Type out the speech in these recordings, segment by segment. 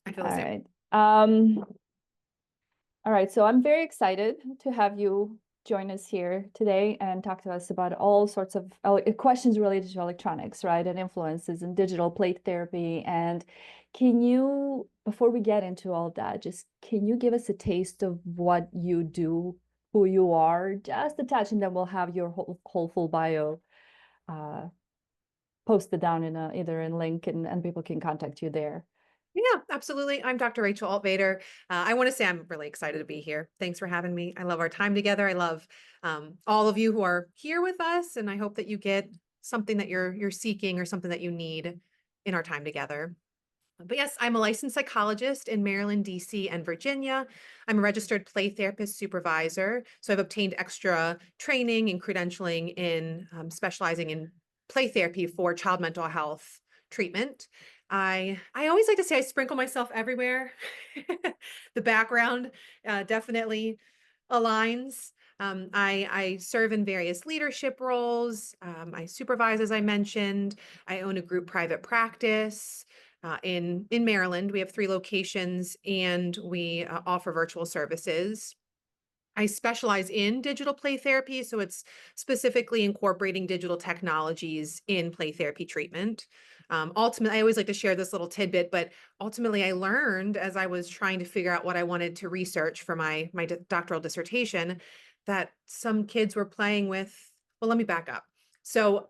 I feel the All same. right. Um, all right. So I'm very excited to have you join us here today and talk to us about all sorts of questions related to electronics, right? And influences in digital plate therapy. And can you, before we get into all that, just can you give us a taste of what you do, who you are, just a touch, and then we'll have your whole full bio uh, posted down in either in link and people can contact you there. Yeah, absolutely. I'm Dr. Rachel Altvater. I want to say I'm really excited to be here. Thanks for having me. I love our time together. I love all of you who are here with us, and I hope that you get something that you're seeking or something that you need in our time together. But yes, I'm a licensed psychologist in Maryland, DC, and Virginia. I'm a registered play therapist supervisor. So I've obtained extra training and credentialing in specializing in play therapy for child mental health treatment. I always like to say I sprinkle myself everywhere. The background definitely aligns. I serve in various leadership roles. I supervise, as I mentioned. I own a group private practice in Maryland. We have 3 locations, and we offer virtual services. I specialize in digital play therapy, so it's specifically incorporating digital technologies in play therapy treatment. Ultimately, I always like to share this little tidbit, but ultimately, I learned as I was trying to figure out what I wanted to research for my doctoral dissertation that some kids were playing with. Well, let me back up. So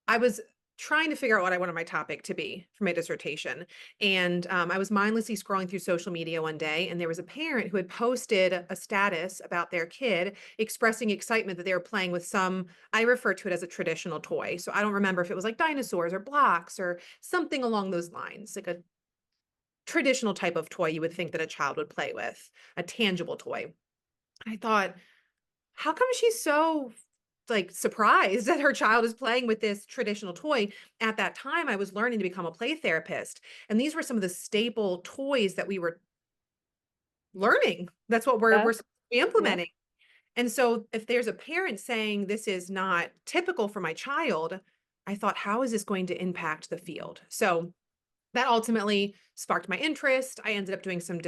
I was trying to figure out what I wanted my topic to be for my dissertation. And I was mindlessly scrolling through social media one day, and there was a parent who had posted a status about their kid expressing excitement that they were playing with some, I refer to it as a traditional toy. So I don't remember if it was like dinosaurs or blocks or something along those lines, like a traditional type of toy you would think that a child would play with, a tangible toy. I thought, how come she's so like surprised that her child is playing with this traditional toy? At that time, I was learning to become a play therapist, and these were some of the staple toys that we were learning. That's what we're Yeah, supposed to be yeah. implementing. And so if there's a parent saying this is not typical for my child, I thought, how is this going to impact the field? So that ultimately sparked my interest. I ended up doing some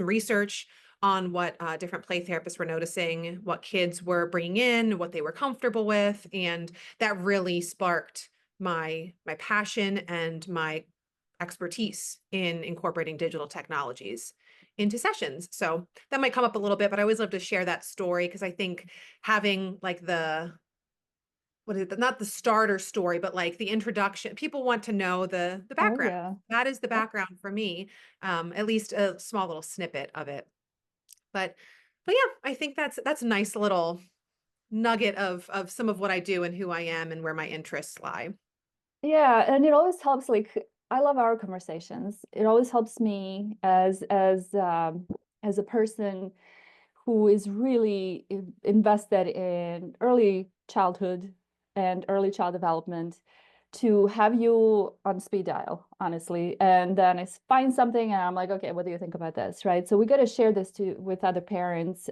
research on what different play therapists were noticing, what kids were bringing in, what they were comfortable with, and that really sparked my passion and my expertise in incorporating digital technologies into sessions. So that might come up a little bit, but I always love to share that story because I think having like the what is it? Not the starter story, but like the introduction. People want to know the Oh background. yeah. That is the Yep. background for me, at least a small little snippet of it. But but yeah, I think that's a nice little nugget of some of what I do and who I am and where my interests lie. Yeah, and it always helps. Like I love our conversations. It always helps me as a person who is really invested in early childhood and early child development to have you on speed dial, honestly. And then find something and I'm like, okay, what do you think about this? Right. So we got to share this to with other parents.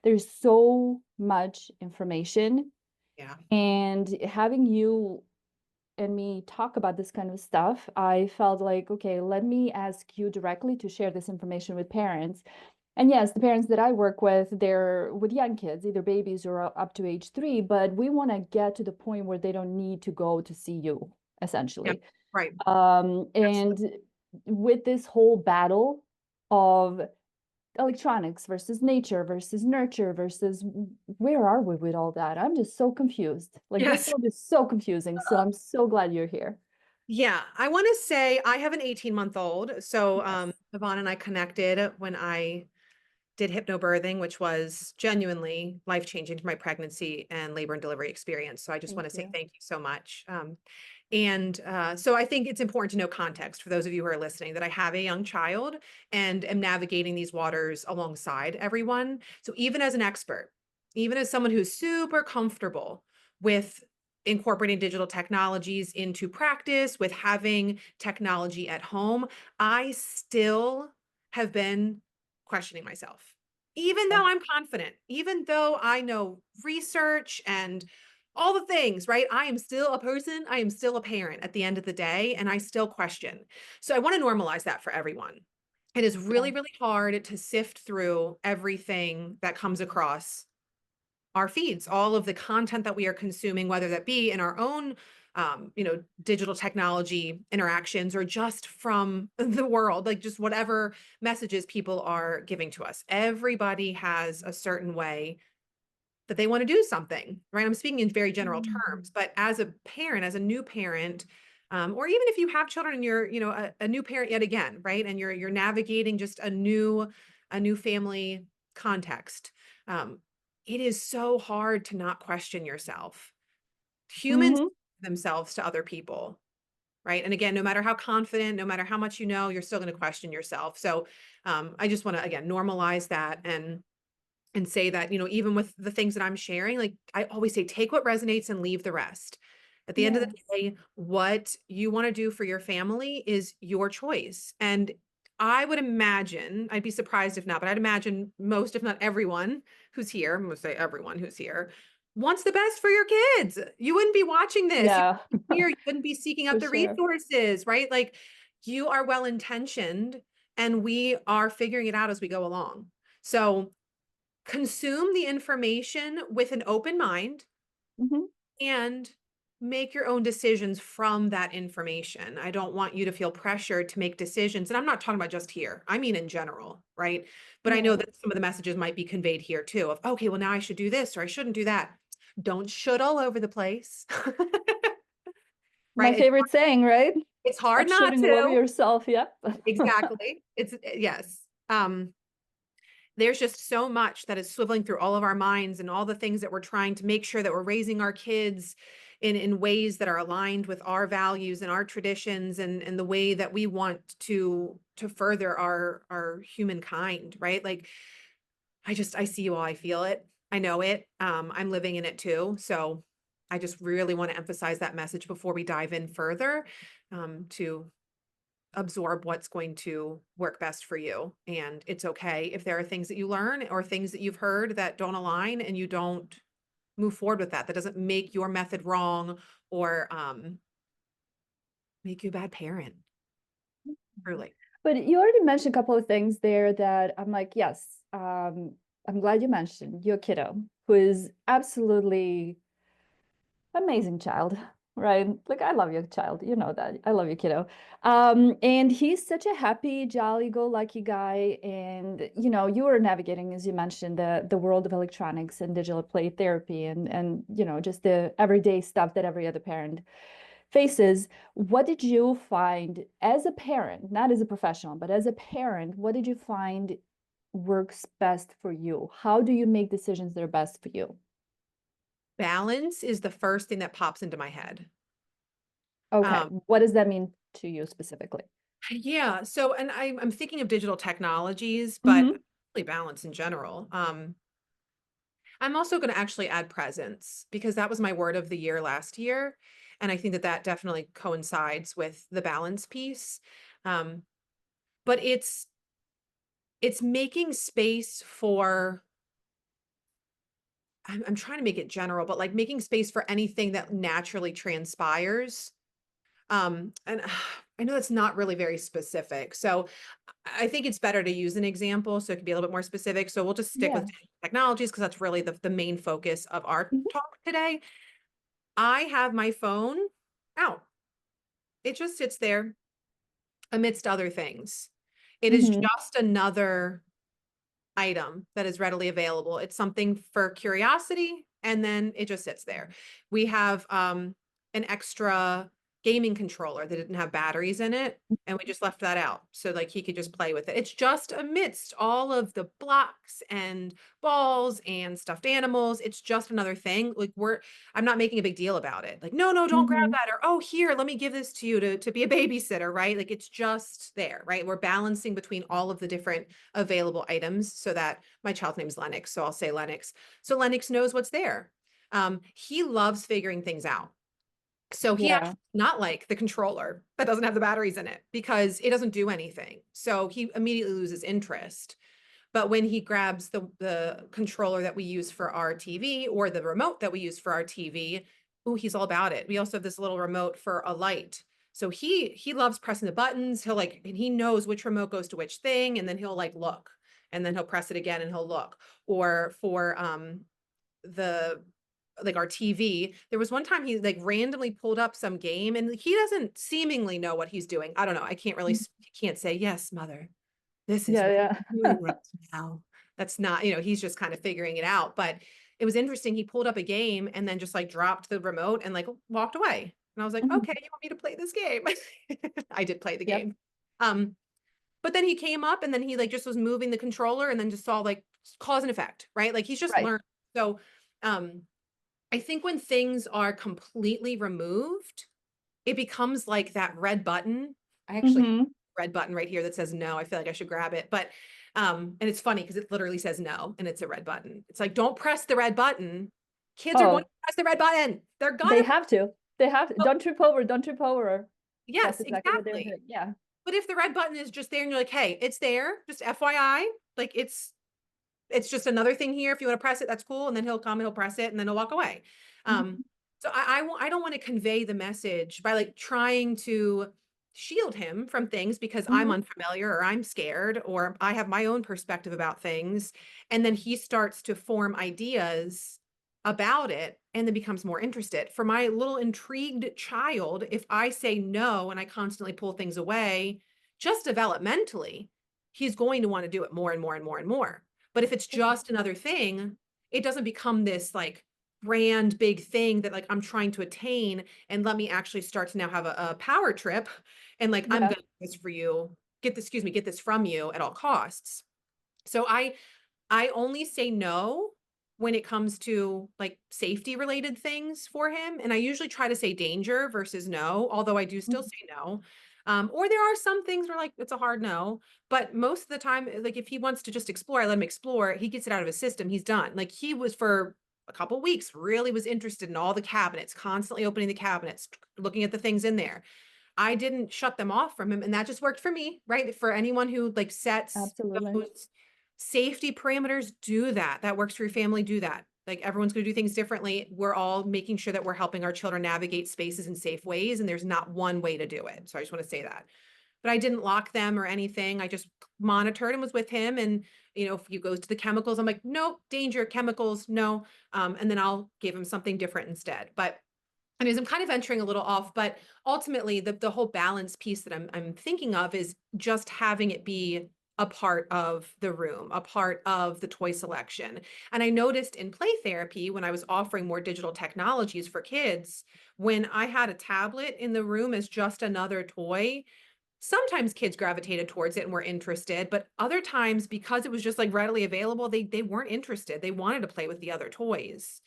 There's so much information Yeah. and having you and me talk about this kind of stuff, I felt like, okay, let me ask you directly to share this information with parents. And yes, the parents that I work with, they're with young kids, either babies or up to age 3, but we want to get to the point where they don't need to go to see you, Yeah. essentially. Right. And Absolutely. with this whole battle of electronics versus nature versus nurture versus where are we with all that? I'm just so confused. Like this Yes. field is so confusing. So I'm so glad you're here. Yeah, I want to say I have an 18-month-old. So Yes. Yvonne and I connected when I did hypnobirthing, which was genuinely life-changing to my pregnancy and labor and delivery experience. So I just want Thank to say you. thank you so much. And so I think it's important to know context for those of you who are listening that I have a young child and am navigating these waters alongside everyone. So even as an expert, even as someone who's super comfortable with incorporating digital technologies into practice, with having technology at home, I still have been questioning myself. Even Yeah. though I'm confident, even though I know research and all the things, right? I am still a person. I am still a parent at the end of the day, and I still question. So I want to normalize that for everyone. It is Yeah. really, really hard to sift through everything that comes across our feeds, all of the content that we are consuming, whether that be in our own, digital technology interactions or just from the world, like just whatever messages people are giving to us. Everybody has a certain way that they want to do something, right? I'm speaking in very general Mhm. terms, but as a parent, as a new parent, or even if you have children and you're, a new parent yet again, right? And you're navigating just a new family context. Um, it is so hard to not question yourself. Humans Mhm. themselves to other people, right? And again, no matter how confident, no matter how much you know, you're still going to question yourself. So I just want to again normalize that and say that, even with the things that I'm sharing, like I always say, take what resonates and leave the rest. At the end of the Yes. day, what you want to do for your family is your choice. And I would imagine, I'd be surprised if not, but I'd imagine most, if not everyone who's here, I'm going to say everyone who's here, wants the best for your kids. You wouldn't be watching this. You Yeah, wouldn't be here. You wouldn't be seeking for out the sure. resources, right? Like you are well intentioned and we are figuring it out as we go along. So consume the information with an open mind Mhm. and make your own decisions from that information. I don't want you to feel pressured to make decisions. And I'm not talking about just here, I mean in general, right? But I know Yeah. that some of the messages might be conveyed here too of, okay, well, now I should do this or I shouldn't do that. Don't should all over the place, My right? favorite saying, right? It's Stop hard not shooting all over to. yourself. Yep. Exactly. Yes. There's just so much that is swiveling through all of our minds and all the things that we're trying to make sure that we're raising our kids in ways that are aligned with our values and our traditions and the way that we want to further our humankind, right? Like I see you all, I feel it, I know it, I'm living in it too. So I just really want to emphasize that message before we dive in further, to absorb what's going to work best for you. And it's okay if there are things that you learn or things that you've heard that don't align and you don't move forward with that. That doesn't make your method wrong or make you a bad parent, truly. But you already mentioned a couple of things there that I'm like, yes, I'm glad you mentioned your kiddo, who is absolutely amazing child, right? Like I love your child, you know that. I love your kiddo. And he's such a happy, jolly-go-lucky guy. And you were navigating, as you mentioned, the world of electronics and digital play therapy and just the everyday stuff that every other parent faces. What did you find as a parent, not as a professional, but as a parent, what did you find works best for you? How do you make decisions that are best for you? Balance is the first thing that pops into my head. Okay, Um, what does that mean to you specifically? yeah. So, and I'm thinking of digital technologies, but Hmm. really balance in general. I'm also going to actually add presence because that was my word of the year last year. And I think that that definitely coincides with the balance piece. Um, but it's making space for, I'm trying to make it general, but like making space for anything that naturally transpires. And I know that's not really very specific. So I think it's better to use an example so it can be a little bit more specific. So we'll just stick with Yeah. technologies because that's really the main focus of our Mhm. talk today. I have my phone out. It just sits there amidst other things. It is Mhm. just another item that is readily available. It's something for curiosity, and then it just sits there. We have an extra gaming controller that didn't have batteries in it, and we just left that out so like he could just play with it. It's just amidst all of the blocks and balls and stuffed animals. It's just another thing. Like I'm not making a big deal about it. Like, no, no, don't grab Mhm. that. Or, oh, here, let me give this to you to be a babysitter, right? Like it's just there, right? We're balancing between all of the different available items so that my child's name is Lennox. So I'll say Lennox. So Lennox knows what's there. He loves figuring things out. So he Yeah. actually not like the controller that doesn't have the batteries in it because it doesn't do anything. So he immediately loses interest. But when he grabs the controller that we use for our TV or the remote that we use for our TV, oh, he's all about it. We also have this little remote for a light. So he loves pressing the buttons. He'll like, and he knows which remote goes to which thing, and then he'll like look, and then he'll press it again and he'll look. Or for the like our TV, there was one time he like randomly pulled up some game and he doesn't seemingly know what he's doing. I don't know. I can't really Mhm. can't say, yes, mother, this is Yeah, what yeah. I'm doing right now. That's not, he's just kind of figuring it out. But it was interesting. He pulled up a game and then just like dropped the remote and like walked away. And I was like, Mhm. okay, you want me to play this game? I did play the Yep. game. Um, but then he came up and then he like just was moving the controller and then just saw like cause and effect, right? Like he's just Right. learned. So um I think when things are completely removed, it becomes like that red button. I actually have Hmm. a red button right here that says no. I feel like I should grab it. But and it's funny because it literally says no and it's a red button. It's like, don't press the red button. Kids are going to Oh, press the red button. They're they gonna press. have to. They have to. Oh, Don't trip over. Don't trip over. That's yes, exactly what they're exactly. doing. Yeah. But if the red button is just there and you're like, hey, it's there, just FYI, like it's just another thing here. If you want to press it, that's cool. And then he'll come and he'll press it and then he'll walk away. Um, Mhm. so I don't want to convey the message by like trying to shield him from things because I'm Mhm. unfamiliar or I'm scared or I have my own perspective about things. And then he starts to form ideas about it and then becomes more interested. For my little intrigued child, if I say no and I constantly pull things away, just developmentally, he's going to want to do it more and more and more and more. But if it's just another thing, it doesn't become this like brand big thing that like I'm trying to attain and let me actually start to now have a power trip and like I'm Yeah. gonna do this for you, get this, excuse me, get this from you at all costs. So I only say no when it comes to like safety related things for him. And I usually try to say danger versus no, although I do still Mhm. say no. Or there are some things where like it's a hard no, but most of the time, like if he wants to just explore, I let him explore. He gets it out of his system. He's done. Like he was for a couple weeks really was interested in all the cabinets, constantly opening the cabinets, looking at the things in there. I didn't shut them off from him, and that just worked for me, right? For anyone who like sets Absolutely. those safety parameters, do that. That works for your family, do that. Like everyone's going to do things differently. We're all making sure that we're helping our children navigate spaces in safe ways, and there's not one way to do it. So I just want to say that. But I didn't lock them or anything. I just monitored and was with him. And if he goes to the chemicals, I'm like, no, danger, chemicals, no. And then I'll give him something different instead. But anyways, I'm kind of venturing a little off, but ultimately the whole balance piece that I'm thinking of is just having it be a part of the room, a part of the toy selection. And I noticed in play therapy when I was offering more digital technologies for kids, when I had a tablet in the room as just another toy, sometimes kids gravitated towards it and were interested, but other times because it was just like readily available, they weren't interested. They wanted to play with the other toys.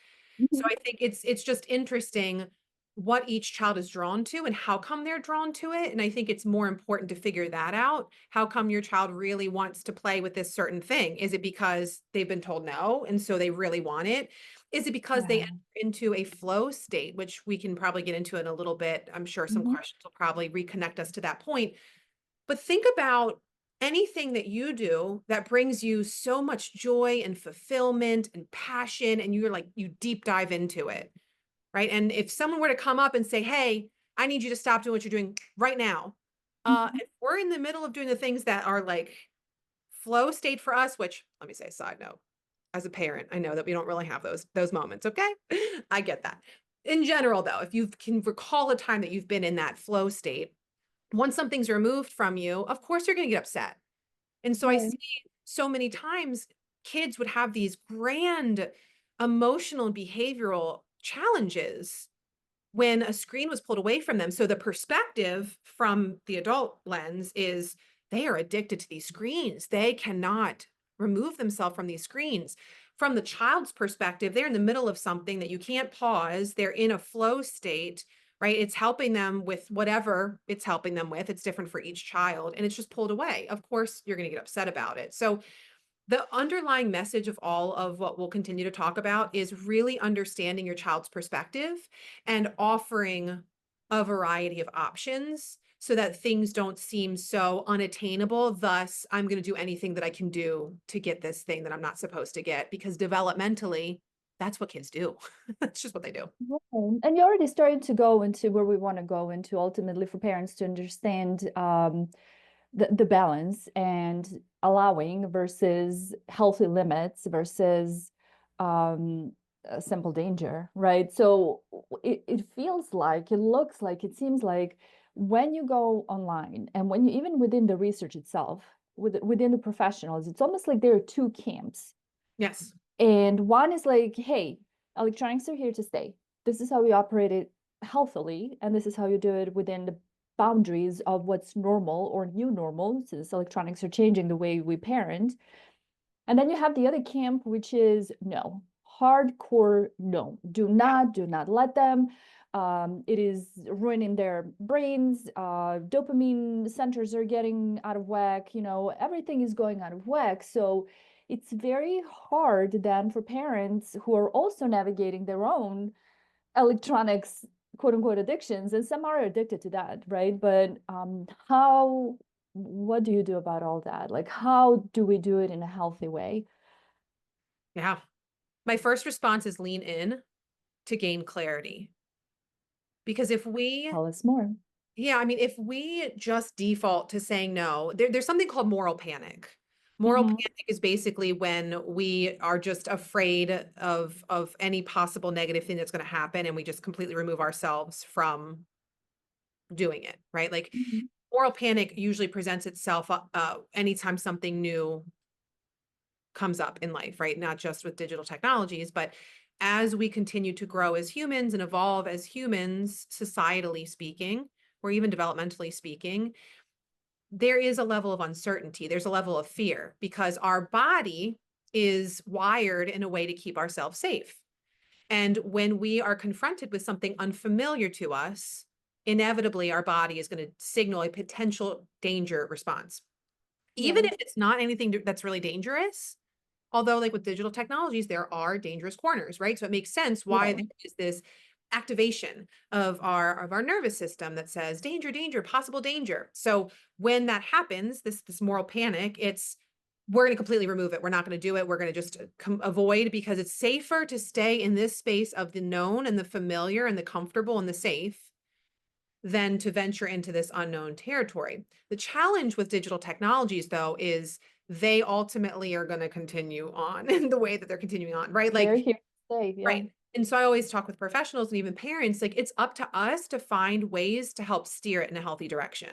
So Mhm. I think it's just interesting what each child is drawn to and how come they're drawn to it. And I think it's more important to figure that out. How come your child really wants to play with this certain thing? Is it because they've been told no and so they really want it? Is it because they enter Yeah. into a flow state, which we can probably get into in a little bit? I'm sure some Mhm. questions will probably reconnect us to that point. But think about anything that you do that brings you so much joy and fulfillment and passion, and you're like, you deep dive into it, right? And if someone were to come up and say, hey, I need you to stop doing what you're doing right now. Mhm. If we're in the middle of doing the things that are like flow state for us, which let me say, side note, as a parent, I know that we don't really have those moments, okay? I get that. In general, though, if you can recall a time that you've been in that flow state, once something's removed from you, of course you're going to get upset. And so I Right. see so many times kids would have these grand emotional and behavioral challenges when a screen was pulled away from them. So the perspective from the adult lens is they are addicted to these screens. They cannot remove themselves from these screens. From the child's perspective, they're in the middle of something that you can't pause. They're in a flow state, right? It's helping them with whatever it's helping them with. It's different for each child and it's just pulled away. Of course, you're going to get upset about it. So the underlying message of all of what we'll continue to talk about is really understanding your child's perspective and offering a variety of options so that things don't seem so unattainable. Thus, I'm going to do anything that I can do to get this thing that I'm not supposed to get because developmentally, that's what kids do. That's just what they do. Right. And you already started to go into where we want to go into ultimately for parents to understand the balance and allowing versus healthy limits versus a simple danger, right? So it feels like, it looks like, it seems like when you go online and when you even within the research itself, within the professionals, it's almost like there are two camps. Yes. And one is like, hey, electronics are here to stay. This is how we operate it healthily, and this is how you do it within the boundaries of what's normal or new normal, since electronics are changing the way we parent. And then you have the other camp, which is no, hardcore no. Do not let them. It is ruining their brains. Dopamine centers are getting out of whack. Everything is going out of whack. So it's very hard then for parents who are also navigating their own electronics, quote unquote, addictions, and some are addicted to that, right? But what do you do about all that? Like, how do we do it in a healthy way? Yeah. My first response is lean in to gain clarity. Because if we, Tell us more. yeah, I mean, if we just default to saying no, there's something called moral panic. Moral Mm-hmm. panic is basically when we are just afraid of any possible negative thing that's going to happen, and we just completely remove ourselves from doing it, right? Like Mm-hmm. moral panic usually presents itself anytime something new comes up in life, right? Not just with digital technologies, but as we continue to grow as humans and evolve as humans, societally speaking, or even developmentally speaking, there is a level of uncertainty. There's a level of fear because our body is wired in a way to keep ourselves safe. And when we are confronted with something unfamiliar to us, inevitably our body is going to signal a potential danger response. Even Right. if it's not anything that's really dangerous, although, like with digital technologies, there are dangerous corners, right? So it makes sense why Right. there is this activation of our nervous system that says danger, danger, possible danger. So when that happens, this moral panic, we're going to completely remove it. We're not going to do it. We're going to just avoid because it's safer to stay in this space of the known and the familiar and the comfortable and the safe than to venture into this unknown territory. The challenge with digital technologies, though, is they ultimately are going to continue on in the way that they're continuing on, right? They're Like, here to stay. Yeah. right. And so I always talk with professionals and even parents, like it's up to us to find ways to help steer it in a healthy direction.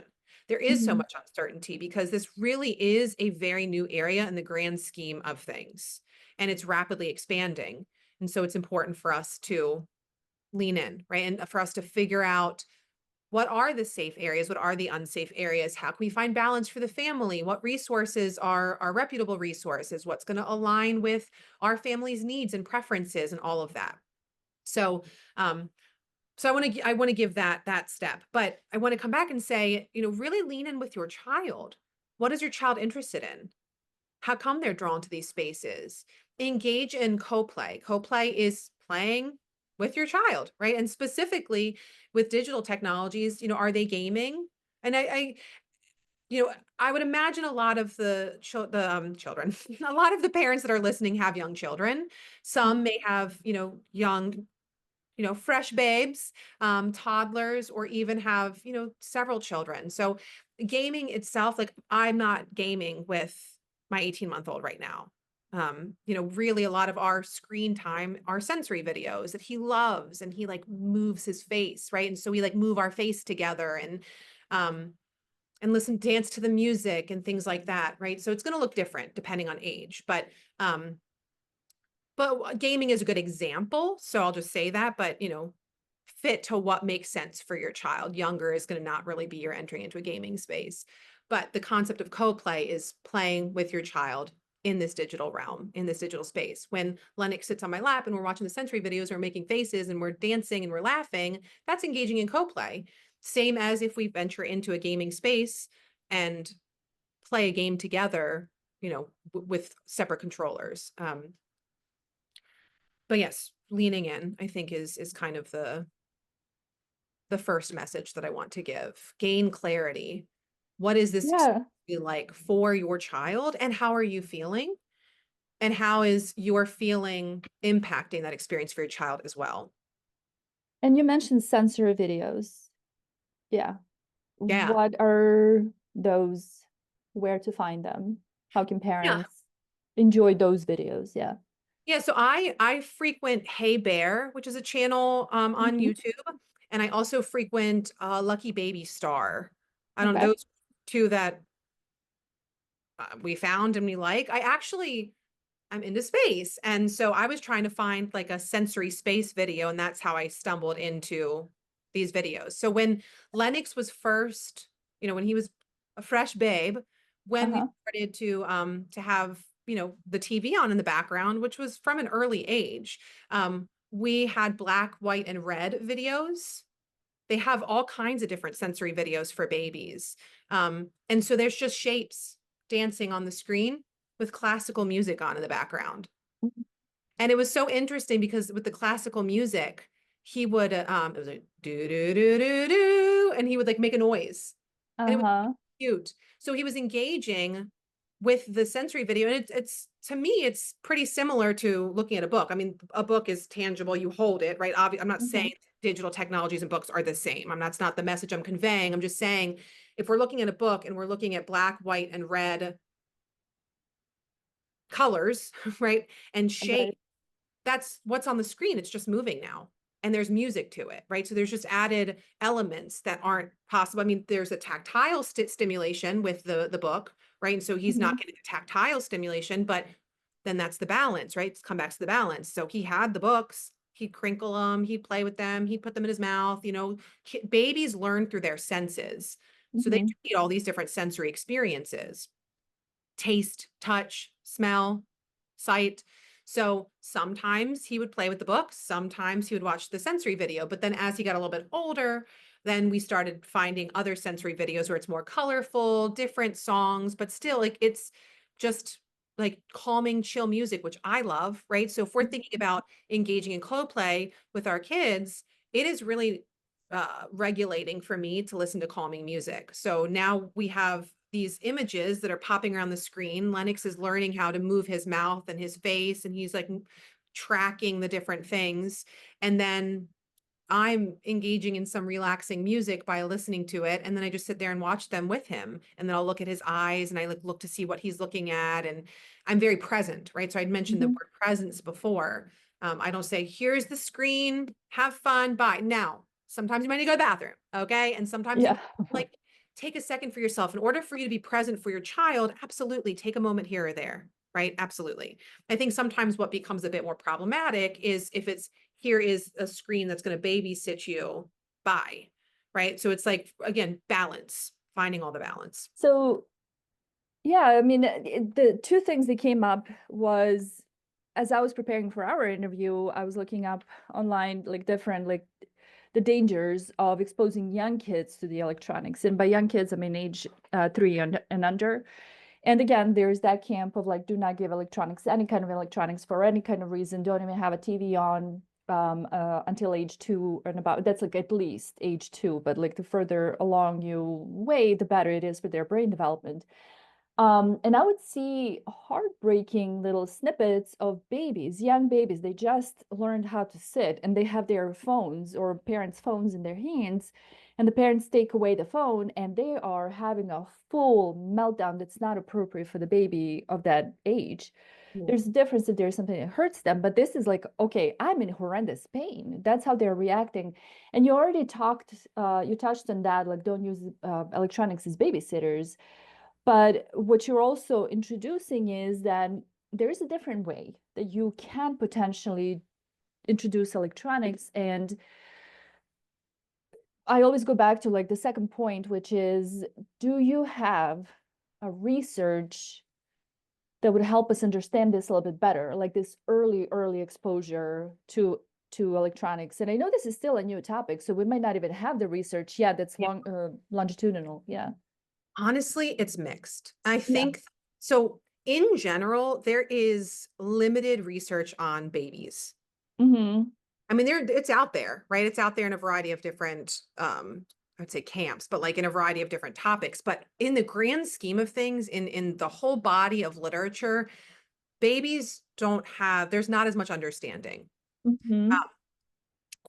There is so Mm-hmm. much uncertainty because this really is a very new area in the grand scheme of things, and it's rapidly expanding. And so it's important for us to lean in, right? And for us to figure out what are the safe areas? What are the unsafe areas? How can we find balance for the family? What resources are reputable resources? What's going to align with our family's needs and preferences and all of that? So, um, so I want to give that step, but I want to come back and say, really lean in with your child. What is your child interested in? How come they're drawn to these spaces? Engage in co-play. Co-play is playing with your child, right? And specifically with digital technologies, are they gaming? And I would imagine a lot of the children, a lot of the parents that are listening have young children. Some may have, young, fresh babes, toddlers, or even have, several children. So gaming itself, like I'm not gaming with my 18-month-old right now. Really a lot of our screen time are sensory videos that he loves and he like moves his face, right? And so we like move our face together um and listen, dance to the music and things like that, right? So it's going to look different depending on age, um but gaming is a good example, so I'll just say that, but, fit to what makes sense for your child. Younger is gonna not really be your entering into a gaming space. But the concept of co-play is playing with your child in this digital realm, in this digital space. When Lennox sits on my lap and we're watching the sensory videos and we're making faces and we're dancing and we're laughing, that's engaging in co-play. Same as if we venture into a gaming space and play a game together, with separate controllers. But yes, leaning in, I think is kind of the first message that I want to give. Gain clarity. What is this Yeah. like for your child and how are you feeling? And how is your feeling impacting that experience for your child as well? And you mentioned sensory videos. Yeah. Yeah. What are those? Where to find them? How can Yeah. parents enjoy those videos? Yeah. Yeah, so I frequent Hey Bear, which is a channel on Mhm. YouTube, and I also frequent Lucky Baby Star. I don't know Okay. those two that we found and we like. I'm into space, and so I was trying to find like a sensory space video, and that's how I stumbled into these videos. So when Lennox was first, when he was a fresh babe, when we Uh-huh. started to have, the TV on in the background, which was from an early age, we had black, white, and red videos. They have all kinds of different sensory videos for babies. And so there's just shapes dancing on the screen with classical music on in the background. Mhm. And it was so interesting because with the classical music, he would it was like do do do do do, and he would like make a noise. And it was Uh-huh. cute. So he was engaging with the sensory video. And it's to me, it's pretty similar to looking at a book. I mean, a book is tangible, you hold it, right? I'm not saying Mhm. digital technologies and books are the same. That's not the message I'm conveying. I'm just saying if we're looking at a book and we're looking at black, white, and red colors, right? And shape, Right. that's what's on the screen. It's just moving now. And there's music to it, right? So there's just added elements that aren't possible. I mean, there's a tactile stimulation with the book, right? And so he's not Mhm. getting the tactile stimulation, but then that's the balance, right? It's come back to the balance. So he had the books, he'd crinkle them, he'd play with them, he'd put them in his mouth. Babies learn through their senses. So they Mhm. need all these different sensory experiences: taste, touch, smell, sight. So sometimes he would play with the books, sometimes he would watch the sensory video. But then as he got a little bit older, then we started finding other sensory videos where it's more colorful, different songs, but still like it's just like calming, chill music, which I love, right? So if we're thinking about engaging in co-play with our kids, it is really regulating for me to listen to calming music. So now we have these images that are popping around the screen. Lennox is learning how to move his mouth and his face, and he's like tracking the different things. And then I'm engaging in some relaxing music by listening to it. And then I just sit there and watch them with him. And then I'll look at his eyes and I look to see what he's looking at. And I'm very present, right? So I'd mentioned the Mhm. word presence before. I don't say, here's the screen, have fun, bye. Now, sometimes you might need to go to the bathroom, okay? And sometimes you Yeah. might, like take a second for yourself. In order for you to be present for your child, absolutely take a moment here or there, right? Absolutely. I think sometimes what becomes a bit more problematic is if it's here is a screen that's going to babysit you by, right? So it's like, again, balance, finding all the balance. So, yeah, I mean, the two things that came up was as I was preparing for our interview, I was looking up online like different like the dangers of exposing young kids to the electronics. And by young kids, I mean age 3 and under. And again, there's that camp of like, do not give electronics, any kind of electronics for any kind of reason. Don't even have a TV on until age 2 and about. That's like at least age 2, but like the further along you wait, the better it is for their brain development. And I would see heartbreaking little snippets of babies, young babies. They just learned how to sit and they have their phones or parents' phones in their hands. And the parents take away the phone and they are having a full meltdown that's not appropriate for the baby of that age. Yeah. There's a difference if there's something that hurts them, but this is like, okay, I'm in horrendous pain. That's how they're reacting. And you already you touched on that, like don't use electronics as babysitters. But what you're also introducing is that there is a different way that you can potentially introduce electronics. And I always go back to like the second point, which is, do you have a research that would help us understand this a little bit better, like this early exposure to electronics? And I know this is still a new topic, so we might not even have the research yet that's Yeah. longitudinal. Yeah. Honestly, it's mixed. I Yeah. think so. In general, there is limited research on babies. Mm-hmm. I mean, it's out there, right? It's out there in a variety of different, I'd say camps, but like in a variety of different topics. But in the grand scheme of things, in the whole body of literature, babies don't have, there's not as much understanding. Mhm.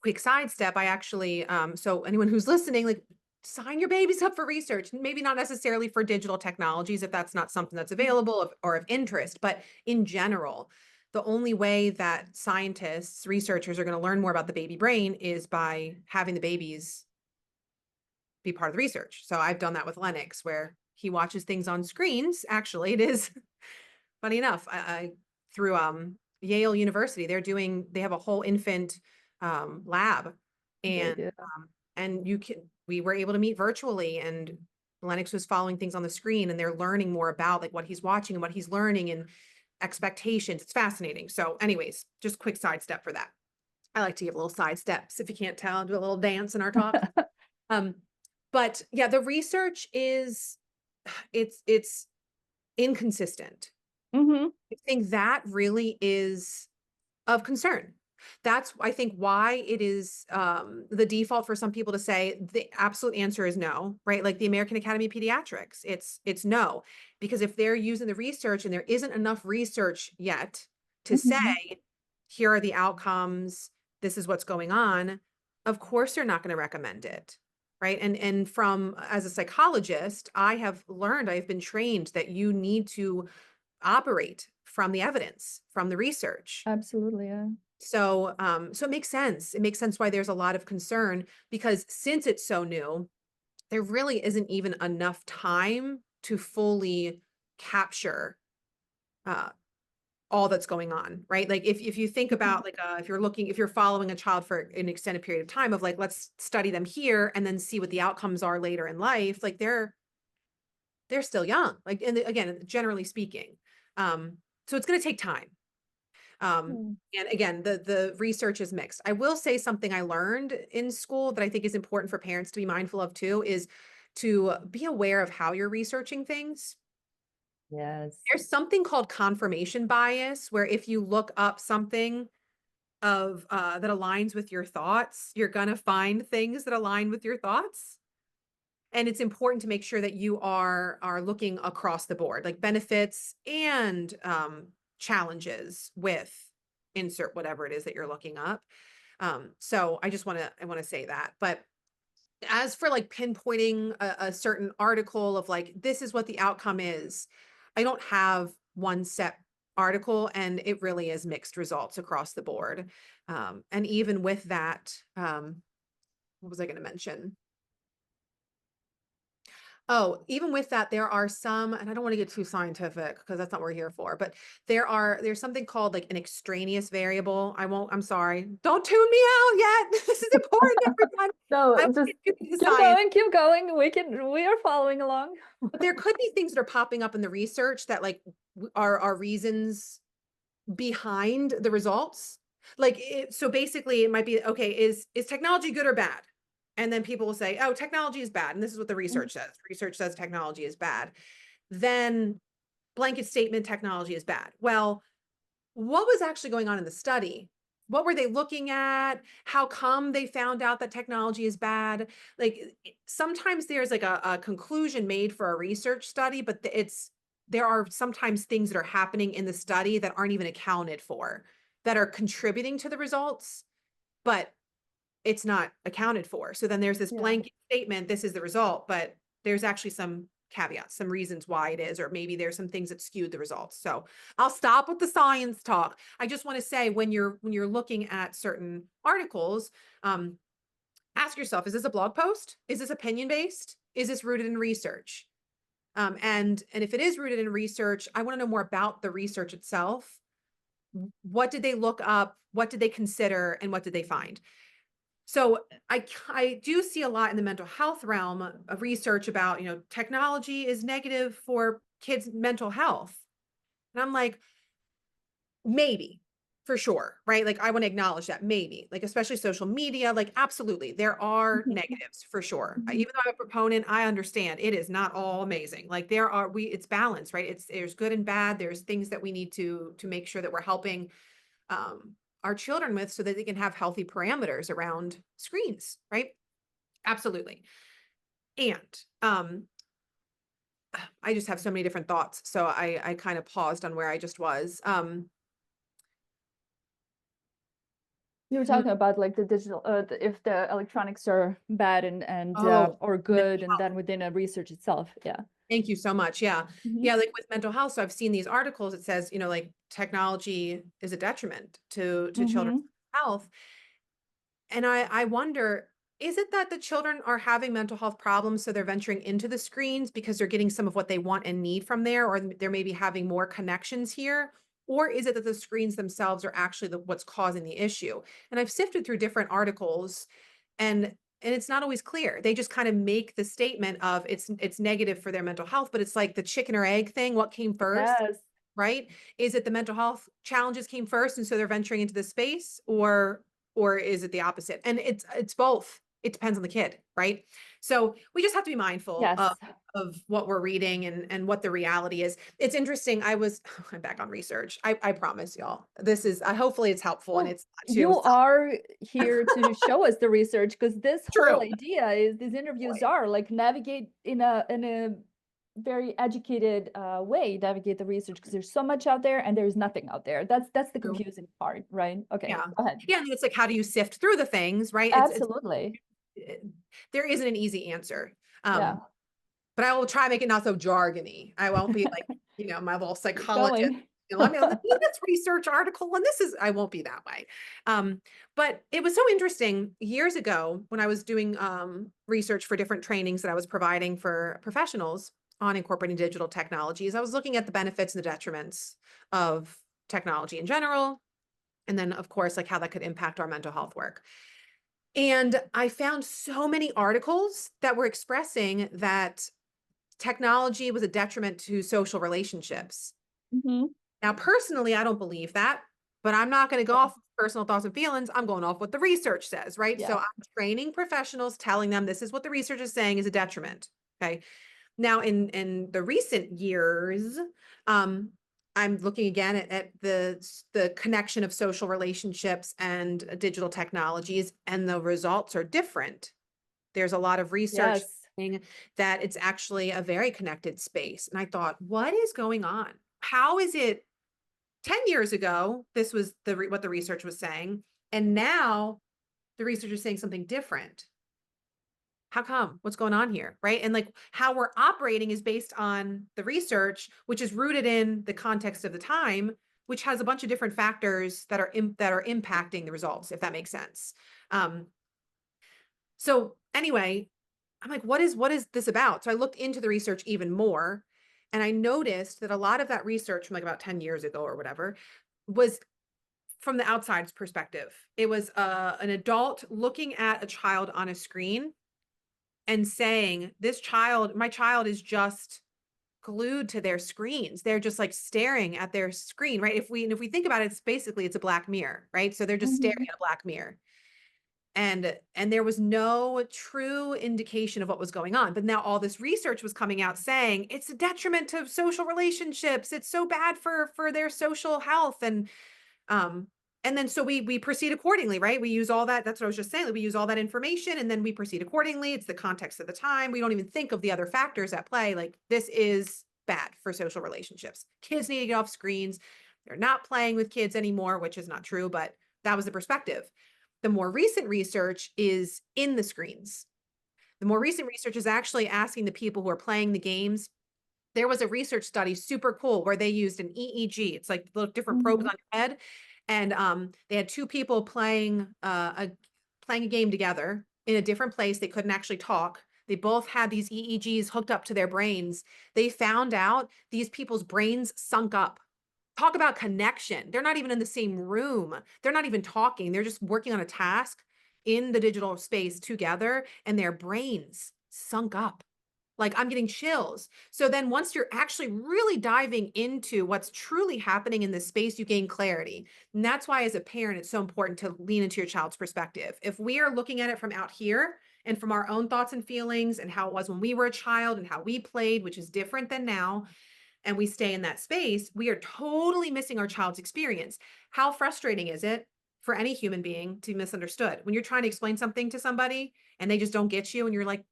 Quick sidestep, I actually, so anyone who's listening, like, sign your babies up for research, maybe not necessarily for digital technologies if that's not something that's available or of interest, but in general, the only way that scientists, researchers are going to learn more about the baby brain is by having the babies be part of the research. So I've done that with Lennox, where he watches things on screens. Actually, it is funny enough, I through Yale University, they have a whole infant lab, They and do. we were able to meet virtually, and Lennox was following things on the screen, and they're learning more about like what he's watching and what he's learning and expectations. It's fascinating. So, anyways, just quick sidestep for that. I like to give little side steps if you can't tell, do a little dance in our talk. Um, but yeah, the research is it's inconsistent. Mhm. I think that really is of concern. That's, I think, why it is the default for some people to say the absolute answer is no, right? Like the American Academy of Pediatrics, it's no, because if they're using the research and there isn't enough research yet to say Mhm. here are the outcomes, this is what's going on, of course they're not going to recommend it, right? And from as a psychologist, I have learned, I've been trained that you need to operate from the evidence, from the research. Absolutely, yeah. So, so it makes sense. It makes sense why there's a lot of concern because since it's so new, there really isn't even enough time to fully capture uh, all that's going on, right? Like if you think Mhm. about like if you're following a child for an extended period of time of like let's study them here and then see what the outcomes are later in life, like they're still young, like and again, generally speaking, so it's going to take time. Mm. And again, the research is mixed. I will say something I learned in school that I think is important for parents to be mindful of too is to be aware of how you're researching things. Yes. There's something called confirmation bias, where if you look up something of that aligns with your thoughts, you're gonna find things that align with your thoughts. And it's important to make sure that you are looking across the board, like benefits and challenges with insert whatever it is that you're looking up. So I want to say that. But as for like pinpointing a certain article of like this is what the outcome is, I don't have one set article, and it really is mixed results across the board. And even with that, what was I going to mention? Oh, even with that, there are some, and I don't want to get too scientific because that's not what we're here for, but there's something called like an extraneous variable. I'm sorry. Don't tune me out yet. This is important, everyone. I No, want just to get into keep science. going, keep going. We are following along. But there could be things that are popping up in the research that like are reasons behind the results. Like so basically it might be okay, is technology good or bad? And then people will say, "Oh, technology is bad." And this is what the Mhm. research says. Research says technology is bad. Then blanket statement technology is bad. Well, what was actually going on in the study? What were they looking at? How come they found out that technology is bad? Like sometimes there's like a conclusion made for a research study, but there are sometimes things that are happening in the study that aren't even accounted for, that are contributing to the results, but it's not accounted for. So then there's this Yeah. blanket statement, this is the result, but there's actually some caveats, some reasons why it is, or maybe there's some things that skewed the results. So I'll stop with the science talk. I just want to say when you're looking at certain articles, ask yourself, is this a blog post? Is this opinion based? Is this rooted in research? And if it is rooted in research, I want to know more about the research itself. What did they look up? What did they consider? And what did they find? So I do see a lot in the mental health realm of research about, technology is negative for kids' mental health. And I'm like, maybe for sure, right? Like I want to acknowledge that maybe, like especially social media, like absolutely, there are Mhm. negatives for sure. Mhm. Even though I'm a proponent, I understand it is not all amazing. Like it's balance, right? There's good and bad. There's things that we need to make sure that we're helping um, our children with so that they can have healthy parameters around screens, right? Absolutely. And I just have so many different thoughts. So I kind of paused on where I just was. You were Hmm, talking about like the digital, if the electronics are bad and oh, or mental good, and then health. within a research itself. Yeah. Thank you so much. Yeah. Hmm. Yeah, like with mental health. So I've seen these articles. It says, like technology is a detriment to children's Hmm. health. And I wonder, is it that the children are having mental health problems, so they're venturing into the screens because they're getting some of what they want and need from there, or they're maybe having more connections here? Or is it that the screens themselves are actually what's causing the issue? And I've sifted through different articles, and it's not always clear. They just kind of make the statement of it's negative for their mental health, but it's like the chicken or egg thing. What came first? Yes. Right? Is it the mental health challenges came first and so they're venturing into the space, or is it the opposite? And it's both. It depends on the kid, right? So we just have to be mindful Yes. of what we're reading and what the reality is. It's interesting. I'm back on research. I promise y'all. This is hopefully it's helpful and Well, it's not too you are here to show us the research, because this whole true. idea is these interviews Boy. are like navigate in a very educated way, navigate the research, because there's so much out there and there's nothing out there. That's the True. confusing part, right? Okay, Yeah. go ahead. Yeah. And it's like, how do you sift through the things, right? Absolutely. It, there isn't an easy answer. Yeah. Um, but I will try to make it not so jargony. I won't be like, my little Keep psychologist. going. Let me do this research article, and I won't be that way. But it was so interesting years ago when I was doing research for different trainings that I was providing for professionals on incorporating digital technologies. I was looking at the benefits and the detriments of technology in general, and then of course, like how that could impact our mental health work. And I found so many articles that were expressing that technology was a detriment to social relationships. Hmm. Now, personally, I don't believe that, but I'm not going to go Yeah. off personal thoughts and feelings. I'm going off what the research says, right? So Yeah. I'm training professionals, telling them this is what the research is saying is a detriment. Okay. Now, in the recent years, um, I'm looking again at the connection of social relationships and digital technologies, and the results are different. There's a lot of research Yes. saying that it's actually a very connected space. And I thought, what is going on? How is it 10 years ago, this was what the research was saying, and now the research is saying something different? How come? What's going on here? Right. And like how we're operating is based on the research, which is rooted in the context of the time, which has a bunch of different factors that are impacting the results, if that makes sense. Um, so anyway, I'm like, what is this about? So I looked into the research even more, and I noticed that a lot of that research from like about 10 years ago or whatever was from the outside's perspective. It was an adult looking at a child on a screen and saying, my child is just glued to their screens. They're just like staring at their screen, right? If we think about it, it's a black mirror, right? So they're just staring Hmm. at a black mirror. And there was no true indication of what was going on. But now all this research was coming out saying it's a detriment to social relationships. It's so bad for their social health. Um and then so we proceed accordingly, right? We use all that. That's what I was just saying. We use all that information and then we proceed accordingly. It's the context of the time. We don't even think of the other factors at play. Like this is bad for social relationships. Kids need to get off screens. They're not playing with kids anymore, which is not true, but that was the perspective. The more recent research is in the screens. The more recent research is actually asking the people who are playing the games. There was a research study, super cool, where they used an EEG. It's like little different probes Hmm. on your head, and they had two people playing a game together in a different place. They couldn't actually talk. They both had these EEGs hooked up to their brains. They found out these people's brains sunk up. Talk about connection. They're not even in the same room. They're not even talking. They're just working on a task in the digital space together, and their brains sunk up. Like I'm getting chills. So then once you're actually really diving into what's truly happening in this space, you gain clarity. And that's why as a parent, it's so important to lean into your child's perspective. If we are looking at it from out here and from our own thoughts and feelings and how it was when we were a child and how we played, which is different than now, and we stay in that space, we are totally missing our child's experience. How frustrating is it for any human being to be misunderstood when you're trying to explain something to somebody and they just don't get you and you're like,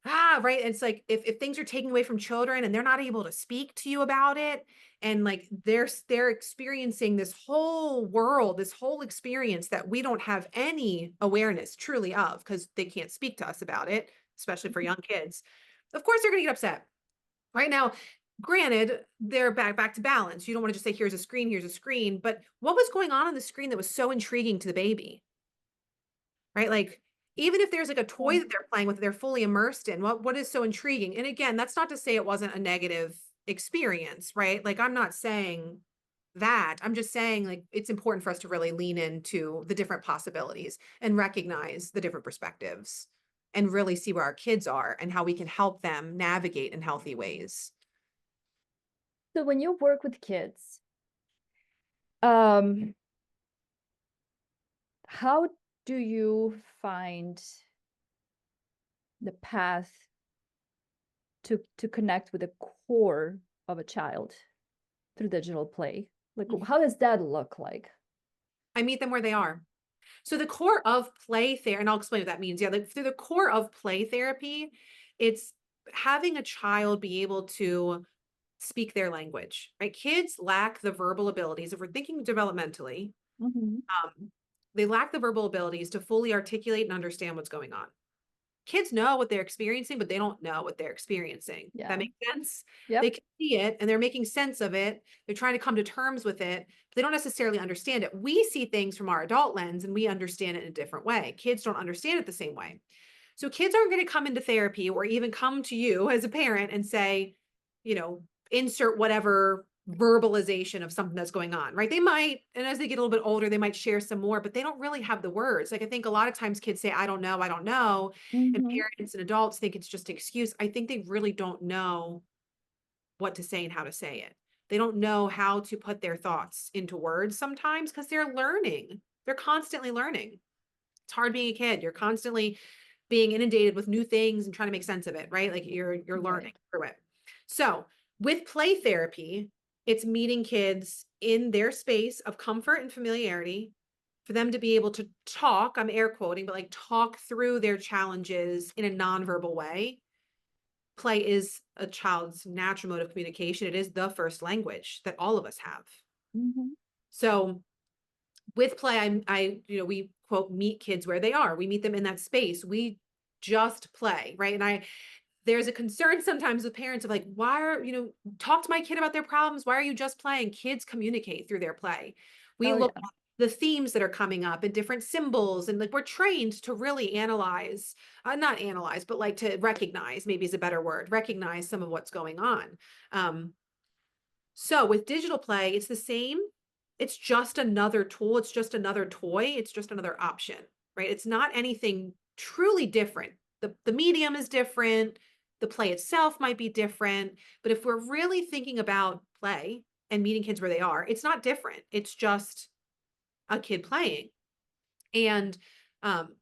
Right. It's like if things are taken away from children and they're not able to speak to you about it, and like they're experiencing this whole world, this whole experience that we don't have any awareness truly of because they can't speak to us about it, especially for young kids. Of course, they're going to get upset. Right now, granted, they're back to balance. You don't want to just say, here's a screen. But what was going on the screen that was so intriguing to the baby? Right? Like, even if there's like a toy Um, that they're playing with, they're fully immersed in, what is so intriguing? And again, that's not to say it wasn't a negative experience, right? Like, I'm not saying that. I'm just saying like it's important for us to really lean into the different possibilities and recognize the different perspectives and really see where our kids are and how we can help them navigate in healthy ways. So when you work with kids, um, how do you find the path to connect with the core of a child through digital play? Like, how does that look like? I meet them where they are. So the core of play therapy, and I'll explain what that means. Yeah, like through the core of play therapy, it's having a child be able to speak their language, right? Kids lack the verbal abilities. If we're thinking developmentally, Mhm. they lack the verbal abilities to fully articulate and understand what's going on. Kids know what they're experiencing, but they don't know what they're experiencing. That Yeah. makes sense? They Yep. can see it and they're making sense of it. They're trying to come to terms with it, but they don't necessarily understand it. We see things from our adult lens and we understand it in a different way. Kids don't understand it the same way. So kids aren't going to come into therapy or even come to you as a parent and say, you know, insert whatever verbalization of something that's going on, right? They might, and as they get a little bit older, they might share some more, but they don't really have the words. Like I think a lot of times kids say, I don't know, I don't know. And Mhm. parents and adults think it's just an excuse. I think they really don't know what to say and how to say it. They don't know how to put their thoughts into words sometimes because they're learning. They're constantly learning. It's hard being a kid. You're constantly being inundated with new things and trying to make sense of it, right? Like you're learning Right. through it. So with play therapy, it's meeting kids in their space of comfort and familiarity for them to be able to talk, I'm air quoting, but like talk through their challenges in a nonverbal way. Play is a child's natural mode of communication. It is the first language that all of us have. Mhm. So with play, we quote meet kids where they are. We meet them in that space. We just play, right? And there's a concern sometimes with parents of like, why are, talk to my kid about their problems. Why are you just playing? Kids communicate through their play. We Oh look yeah. at the themes that are coming up and different symbols. And like, we're trained to really analyze, not analyze, but like to recognize, maybe is a better word, recognize some of what's going on. Um, so with digital play, it's the same. It's just another tool. It's just another toy. It's just another option, right? It's not anything truly different. The medium is different. The play itself might be different. But if we're really thinking about play and meeting kids where they are, it's not different. It's just a kid playing. And um,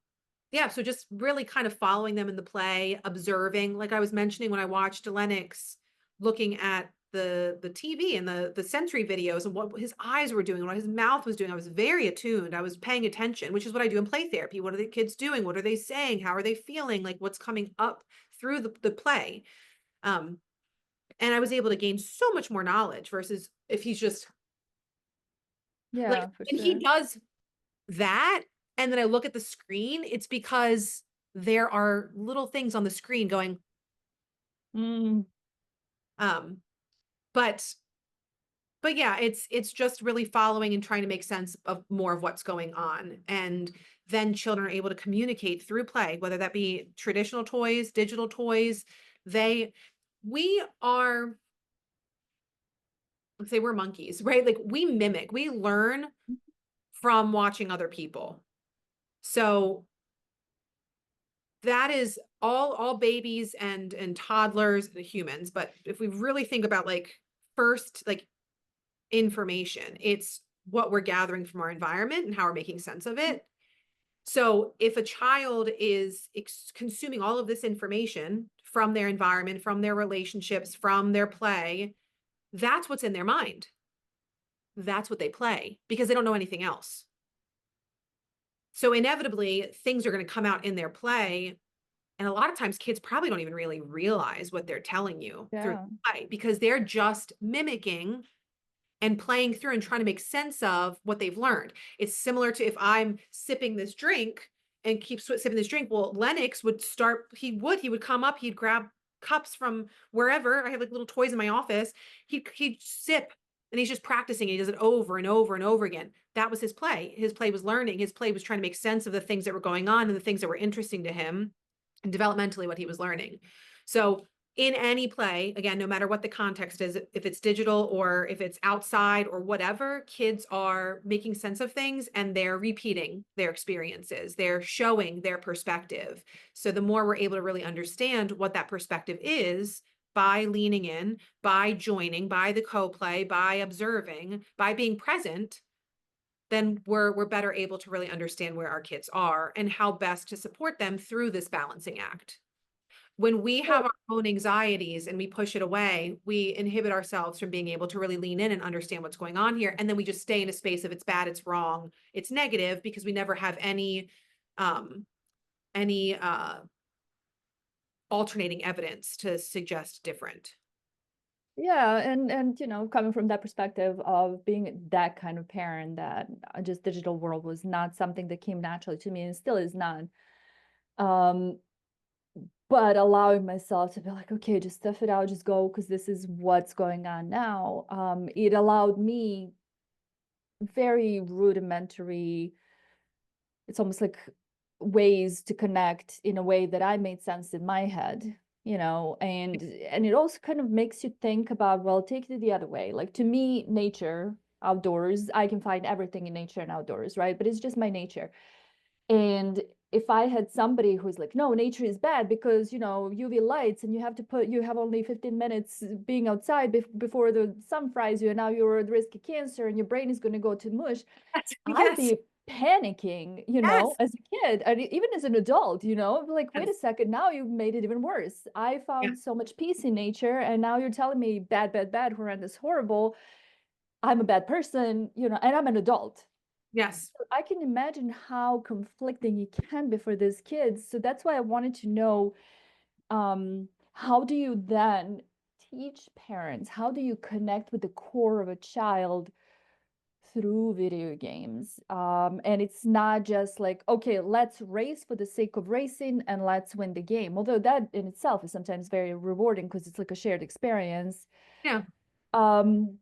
yeah, so just really kind of following them in the play, observing, like I was mentioning when I watched Lennox looking at the TV and the sensory videos and what his eyes were doing, what his mouth was doing. I was very attuned. I was paying attention, which is what I do in play therapy. What are the kids doing? What are they saying? How are they feeling? Like what's coming up through the play. Um, and I was able to gain so much more knowledge versus if he's just like Yeah, for when he sure. does that, and then I look at the screen, it's because there are little things on the screen going, Mm. um, but yeah, it's just really following and trying to make sense of more of what's going on. And then children are able to communicate through play, whether that be traditional toys, digital toys. They we are, let's say we're monkeys, right? Like we mimic, we learn from watching other people. So that is all babies and toddlers and humans, but if we really think about like first like information, it's what we're gathering from our environment and how we're making sense of it. So if a child is consuming all of this information from their environment, from their relationships, from their play, that's what's in their mind. That's what they play because they don't know anything else. So inevitably things are going to come out in their play And a lot of times kids probably don't even really realize what they're telling you through Yeah. play because they're just mimicking and playing through and trying to make sense of what they've learned. It's similar to if I'm sipping this drink and keep sipping this drink. Well, Lennox would start, he would come up, he'd grab cups from wherever. I have like little toys in my office. He'd sip and he's just practicing. He does it over and over and over again. That was his play. His play was learning. His play was trying to make sense of the things that were going on and the things that were interesting to him and developmentally what he was learning. So in any play, again, no matter what the context is, if it's digital or if it's outside or whatever, kids are making sense of things and they're repeating their experiences. They're showing their perspective. So the more we're able to really understand what that perspective is by leaning in, by joining, by the co-play, by observing, by being present, then we're better able to really understand where our kids are and how best to support them through this balancing act. When we So have our own anxieties and we push it away, we inhibit ourselves from being able to really lean in and understand what's going on here. And then we just stay in a space of it's bad, it's wrong, it's negative because we never have um, any alternating evidence to suggest different. yeah, and coming from that perspective of being that kind of parent, that just digital world was not something that came naturally to me and still is not. Um, but allowing myself to be like, okay, just stuff it out, just go, because this is what's going on now. It allowed me very rudimentary, it's almost like ways to connect in a way that I made sense in my head, and it also kind of makes you think about, well, take it the other way. Like, to me, nature, outdoors, I can find everything in nature and outdoors, right? But it's just my nature. And if I had somebody who's like, no, nature is bad because, UV lights, and you have only 15 minutes being outside before the sun fries you, and now you're at risk of cancer and your brain is going to go to mush, I'd Yes, be panicking, yes, as a kid, and even as an adult, like, wait a yes, second, now you've made it even worse. I yeah, found so much peace in nature, and now you're telling me bad, bad, bad, horrendous, horrible. I'm a bad person, and I'm an adult. yes, I can imagine how conflicting it can be for these kids. So that's why I wanted to know, how do you then teach parents? How do you connect with the core of a child through video games? And it's not just like, okay, let's race for the sake of racing and let's win the game. Although that in itself is sometimes very rewarding because it's like a shared experience. yeah, Um,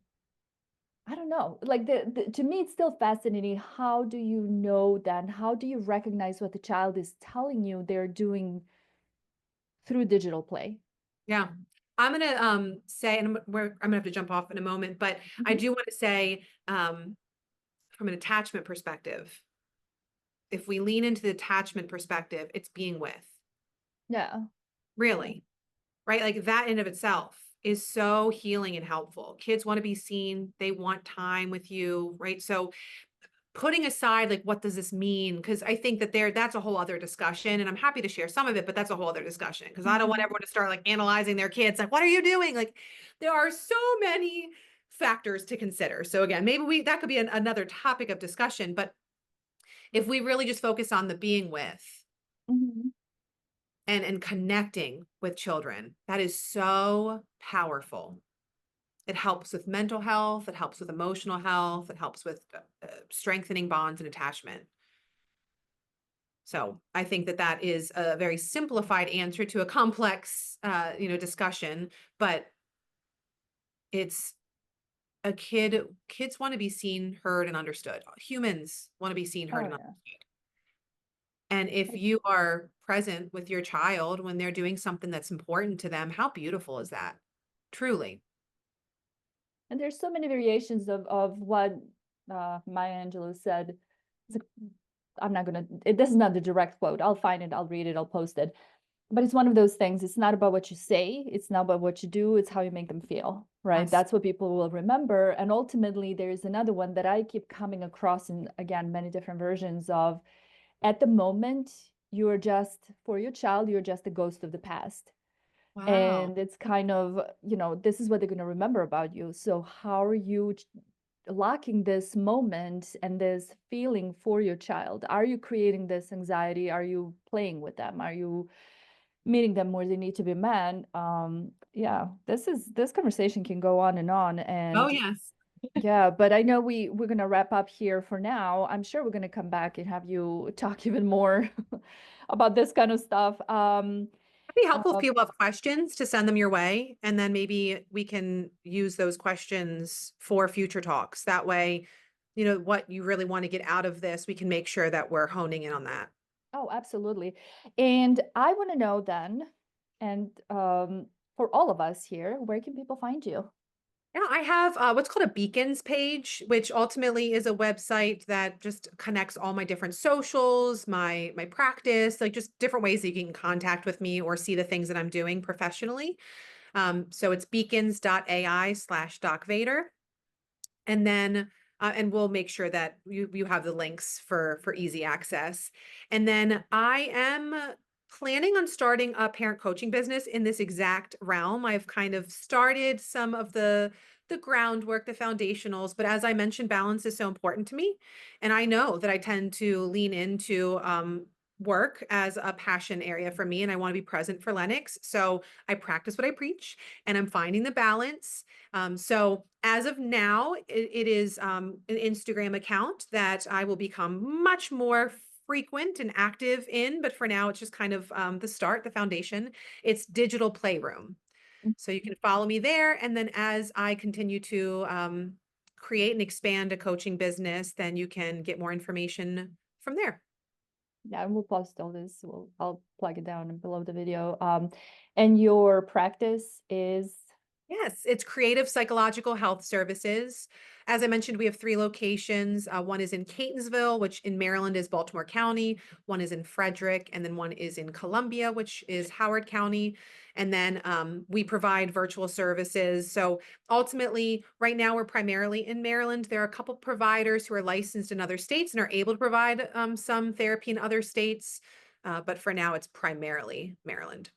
I don't know. Like, to me, it's still fascinating. How do you know then? How do you recognize what the child is telling you they're doing through digital play? yeah. I'm gonna say, and I'm gonna have to jump off in a moment, but I Mhm. do want to say, from an attachment perspective, if we lean into the attachment perspective, it's being with, Yeah. Yeah. really, right? Like that in of itself is so healing and helpful. Kids want to be seen, they want time with you, right? So putting aside like what does this mean? Because I think that that's a whole other discussion. And I'm happy to share some of it, but that's a whole other discussion. Because I don't want Mhm. everyone to start like analyzing their kids, like, what are you doing? Like there are so many factors to consider. So again, maybe that could be another topic of discussion, but if we really just focus on the being with Mhm. and connecting with children, that is so powerful. It helps with mental health, it helps with emotional health, it helps with strengthening bonds and attachment. So I think that that is a very simplified answer to a complex discussion, but it's kids want to be seen, heard, and understood. Humans want to be seen, heard, Oh and yeah. And if you are present with your child when they're doing something that's important to them, how beautiful is that? Truly. And there's so many variations of what Maya Angelou said. It's like, I'm not gonna. This is not the direct quote. I'll find it. I'll read it. I'll post it. But it's one of those things. It's not about what you say. It's not about what you do. It's how you make them feel. Right. Yes. That's what people will remember. And ultimately, there's another one that I keep coming across in, again, many different versions of. At the moment, you're just, for your child, you're just a ghost of the past. Wow. And it's kind of, this is what they're going to remember about you. So how are you locking this moment and this feeling for your child? Are you creating this anxiety? Are you playing with them? Are you meeting them where they need to be met. Yeah, this conversation can go on and on. Oh, And yes. yeah, but I know we're gonna wrap up here for now. I'm sure we're gonna come back and have you talk even more about this kind of stuff. It'd be helpful if Uh, people have questions to send them your way, and then maybe we can use those questions for future talks. That way, what you really want to get out of this, we can make sure that we're honing in on that. oh, absolutely. And I want to know then, and for all of us here, where can people find you? Yeah, I have what's called a beacons page, which ultimately is a website that just connects all my different socials, my practice, like just different ways that you can contact with me or see the things that I'm doing professionally. So it's beacons.ai/Doc Vader. And then and we'll make sure that you have the links for easy access. And then I am planning on starting a parent coaching business in this exact realm. I've kind of started some of the groundwork, the foundationals, but as I mentioned, balance is so important to me. And I know that I tend to lean into work as a passion area for me, and I want to be present for Lennox. So I practice what I preach, and I'm finding the balance. So as of now, it is an Instagram account that I will become much more frequent and active in. But for now, it's just kind of the start, the foundation. It's Digital Playroom. So you can follow me there. And then as I continue to create and expand a coaching business, then you can get more information from there. Yeah, and we'll post all this. I'll plug it down below the video. And your practice is, Yes, it's Creative Psychological Health Services. As I mentioned, we have three locations. One is in Catonsville, which in Maryland is Baltimore County. One is in Frederick, and then one is in Columbia, which is Howard County. And then we provide virtual services. So ultimately, right now we're primarily in Maryland. There are a couple providers who are licensed in other states and are able to provide some therapy in other states. But for now, it's primarily Maryland.